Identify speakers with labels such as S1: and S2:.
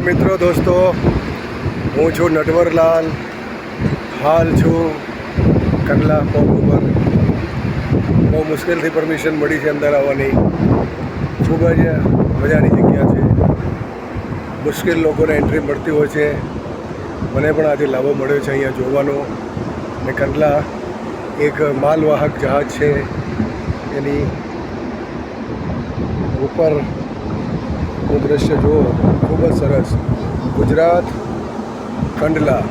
S1: મિત્રો દોસ્તો, હું છું નટવરલાલ. હાલ છું કંડલા પોર્ટ ઉપર. બહુ મુશ્કેલથી પરમિશન મળી છે અંદર આવવાની. ખૂબ જ મજાની જગ્યા છે. મુશ્કેલ લોકોને એન્ટ્રી મળતી હોય છે. મને પણ આજે લાભો મળ્યો છે અહીંયા જોવાનો. અને કંડલા એક માલવાહક જહાજ છે, એની ઉપરનું દ્રશ્ય જુઓ, ખૂબ જ સરસ. ગુજરાત, કંડલા.